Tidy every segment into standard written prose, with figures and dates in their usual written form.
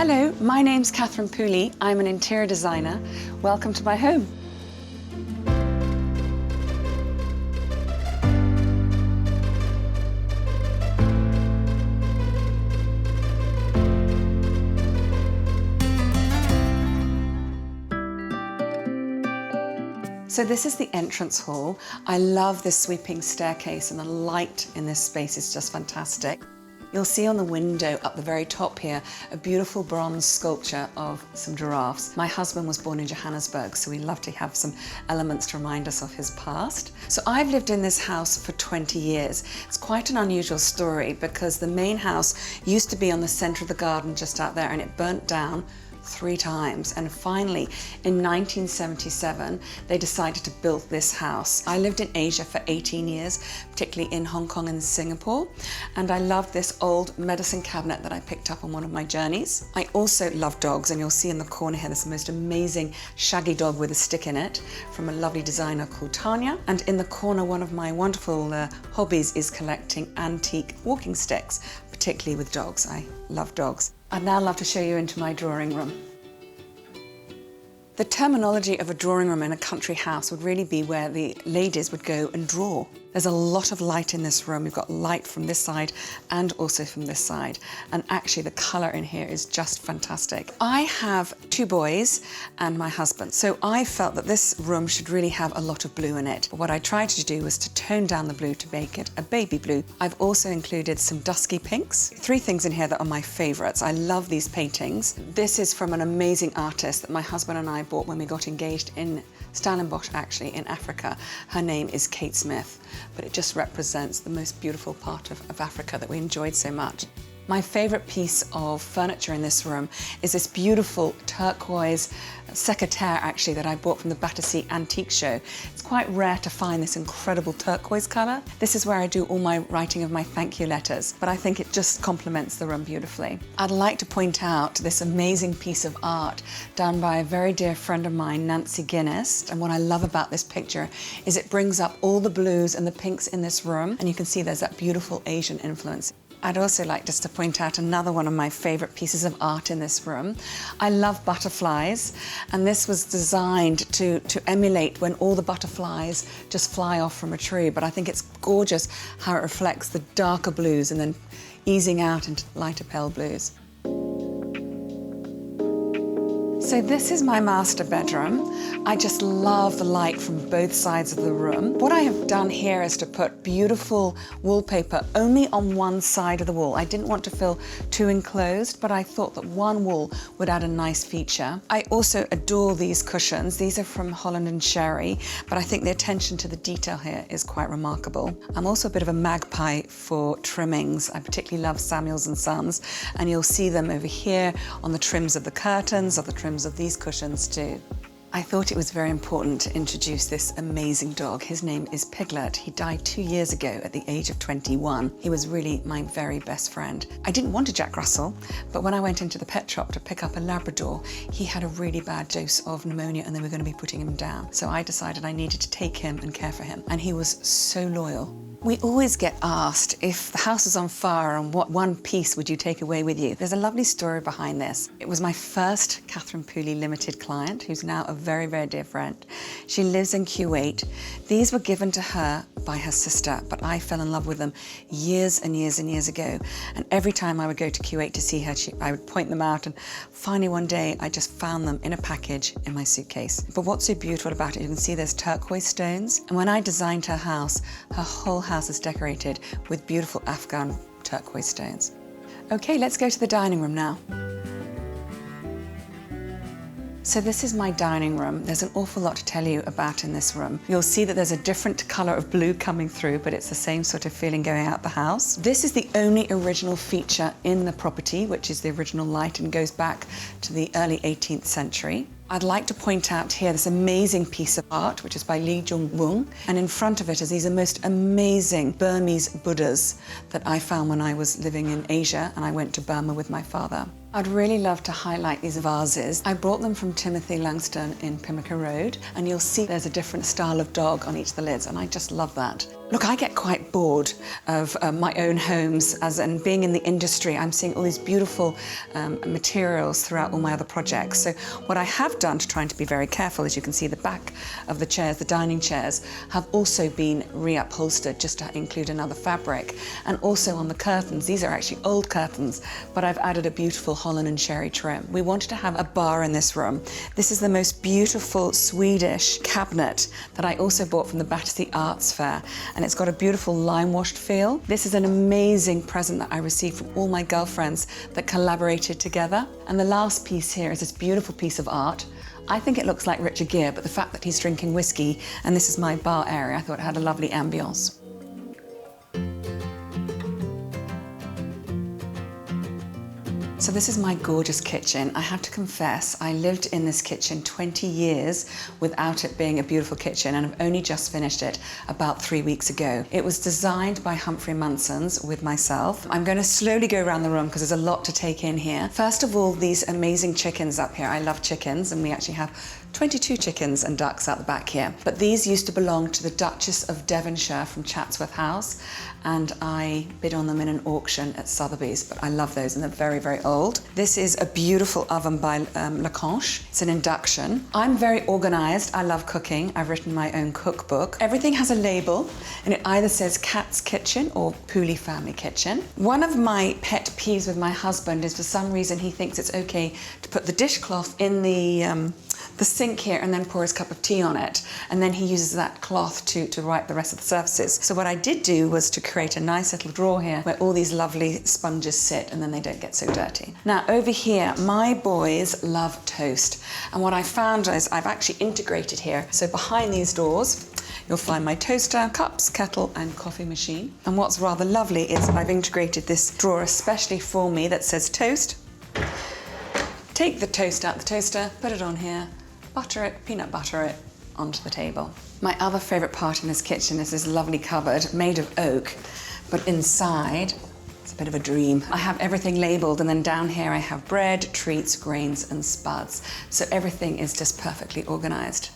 Hello, my name's Katharine Pooley. I'm an interior designer. Welcome to my home. So this is the entrance hall. I love this sweeping staircase and the light in this space is just fantastic. You'll see on the window up the very top here a beautiful bronze sculpture of some giraffes. My husband was born in Johannesburg, so we love to have some elements to remind us of his past. So I've lived in this house for 20 years. It's quite an unusual story because the main house used to be on the center of the garden just out there and it burnt down 3 times, and finally in 1977 they decided to build this house. I lived in Asia for 18 years, particularly in Hong Kong and Singapore, and I loved this old medicine cabinet that I picked up on one of my journeys. I also love dogs, and you'll see in the corner here this most amazing shaggy dog with a stick in it from a lovely designer called Tanya, and in the corner one of my wonderful hobbies is collecting antique walking sticks, particularly with dogs. I love dogs. I'd now love to show you into my drawing room. The terminology of a drawing room in a country house would really be where the ladies would go and draw. There's a lot of light in this room. We've got light from this side and also from this side. And actually the color in here is just fantastic. I have 2 boys and my husband. So I felt that this room should really have a lot of blue in it. What I tried to do was to tone down the blue to make it a baby blue. I've also included some dusky pinks. 3 things in here that are my favorites. I love these paintings. This is from an amazing artist that my husband and I bought when we got engaged in Stellenbosch, actually, in Africa. Her name is Kate Smith, but it just represents the most beautiful part of Africa that we enjoyed so much. My favorite piece of furniture in this room is this beautiful turquoise secataire, actually, that I bought from the Battersea Antique Show. It's quite rare to find this incredible turquoise color. This is where I do all my writing of my thank you letters, but I think it just complements the room beautifully. I'd like to point out this amazing piece of art done by a very dear friend of mine, Nancy Guinness. And what I love about this picture is it brings up all the blues and the pinks in this room, and you can see there's that beautiful Asian influence. I'd also like just to point out another one of my favorite pieces of art in this room. I love butterflies, and this was designed to emulate when all the butterflies just fly off from a tree, but I think it's gorgeous how it reflects the darker blues and then easing out into lighter pale blues. So this is my master bedroom. I just love the light from both sides of the room. What I have done here is to put beautiful wallpaper only on one side of the wall. I didn't want to feel too enclosed, but I thought that one wall would add a nice feature. I also adore these cushions. These are from Holland & Sherry, but I think the attention to the detail here is quite remarkable. I'm also a bit of a magpie for trimmings. I particularly love Samuels & Sons, and you'll see them over here on the trims of the curtains, or the trims of these cushions too. I thought it was very important to introduce this amazing dog. His name is Piglet. He died 2 years ago at the age of 21. He was really my very best friend. I didn't want a Jack Russell, but when I went into the pet shop to pick up a Labrador, he had a really bad dose of pneumonia and they were going to be putting him down. So I decided I needed to take him and care for him. And he was so loyal. We always get asked if the house is on fire and what one piece would you take away with you. There's a lovely story behind this. It was my first Katharine Pooley Limited client, who's now a very, very dear friend. She lives in Kuwait. These were given to her by her sister, but I fell in love with them years and years and years ago. And every time I would go to Kuwait to see her, I would point them out, and finally one day I just found them in a package in my suitcase. But what's so beautiful about it, you can see there's turquoise stones. And when I designed her whole house is decorated with beautiful Afghan turquoise stones. Okay, let's go to the dining room now. So this is my dining room. There's an awful lot to tell you about in this room. You'll see that there's a different color of blue coming through, but it's the same sort of feeling going out the house. This is the only original feature in the property, which is the original light and goes back to the early 18th century. I'd like to point out here this amazing piece of art, which is by Lee Jung-woong, and in front of it is these most amazing Burmese Buddhas that I found when I was living in Asia and I went to Burma with my father. I'd really love to highlight these vases. I brought them from Timothy Langstone in Pimlico Road, and you'll see there's a different style of dog on each of the lids, and I just love that. Look, I get quite bored of my own homes, as in being in the industry. I'm seeing all these beautiful materials throughout all my other projects. So what I have done to try and to be very careful, as you can see, the back of the chairs, the dining chairs, have also been reupholstered just to include another fabric. And also on the curtains, these are actually old curtains, but I've added a beautiful Holland and Sherry trim. We wanted to have a bar in this room. This is the most beautiful Swedish cabinet that I also bought from the Battersea Arts Fair. And it's got a beautiful lime-washed feel. This is an amazing present that I received from all my girlfriends that collaborated together. And the last piece here is this beautiful piece of art. I think it looks like Richard Gere, but the fact that he's drinking whiskey and this is my bar area, I thought it had a lovely ambience. So this is my gorgeous kitchen. I have to confess, I lived in this kitchen 20 years without it being a beautiful kitchen, and I've only just finished it about 3 weeks ago. It was designed by Humphrey Munson's with myself. I'm going to slowly go around the room because there's a lot to take in here. First of all, these amazing chickens up here. I love chickens, and we actually have 22 chickens and ducks out the back here. But these used to belong to the Dutchess of Devonshire from Chatsworth House, and I bid on them in an auction at Sotheby's, but I love those and they're very, very old. This is a beautiful oven by Leconche. It's an induction. I'm very organized. I love cooking. I've written my own cookbook. Everything has a label and it either says Cat's Kitchen or Pooley Family Kitchen. One of my pet peeves with my husband is for some reason he thinks it's okay to put the dishcloth in the sink here and then pour his cup of tea on it, and then he uses that cloth to wipe the rest of the surfaces. So what I did do was to create a nice little drawer here where all these lovely sponges sit and then they don't get so dirty. Now over here, my boys love toast, and what I found is I've actually integrated here. So behind these doors you'll find my toaster, cups, kettle and coffee machine. And what's rather lovely is I've integrated this drawer especially for me that says toast. Take the toast out the toaster, put it on here, butter it, peanut butter it onto the table. My other favourite part in this kitchen is this lovely cupboard made of oak, but inside it's a bit of a dream. I have everything labelled, and then down here I have bread, treats, grains and spuds. So everything is just perfectly organised.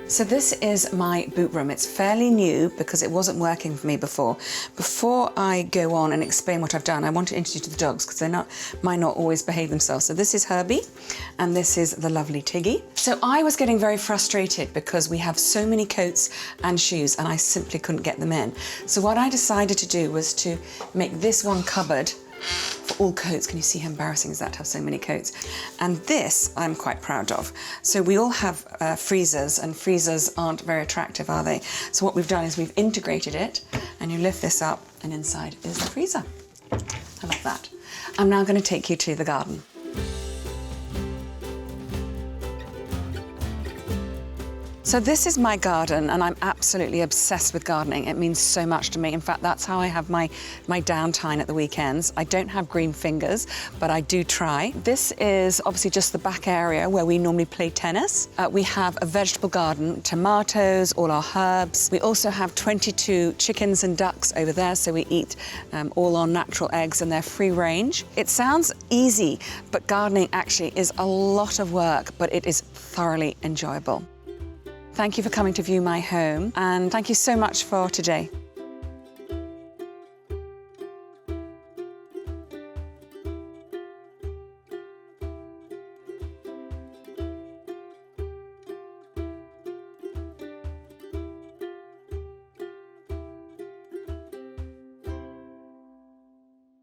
So this is my boot room. It's fairly new because it wasn't working for me before. Before I go on and explain what I've done, I want to introduce you to the dogs because they might not always behave themselves. So this is Herbie and this is the lovely Tiggy. So I was getting very frustrated because we have so many coats and shoes and I simply couldn't get them in. So what I decided to do was to make this one cupboard for all coats. Can you see how embarrassing is that to have so many coats? And this I'm quite proud of. So we all have freezers, and freezers aren't very attractive, are they? So what we've done is we've integrated it, and you lift this up and inside is the freezer. I love that. I'm now going to take you to the garden. So this is my garden, and I'm absolutely obsessed with gardening. It means so much to me. In fact, that's how I have my downtime at the weekends. I don't have green fingers, but I do try. This is obviously just the back area where we normally play tennis. We have a vegetable garden, tomatoes, all our herbs. We also have 22 chickens and ducks over there, so we eat all our natural eggs and they're free range. It sounds easy, but gardening actually is a lot of work, but it is thoroughly enjoyable. Thank you for coming to view my home, and thank you so much for today.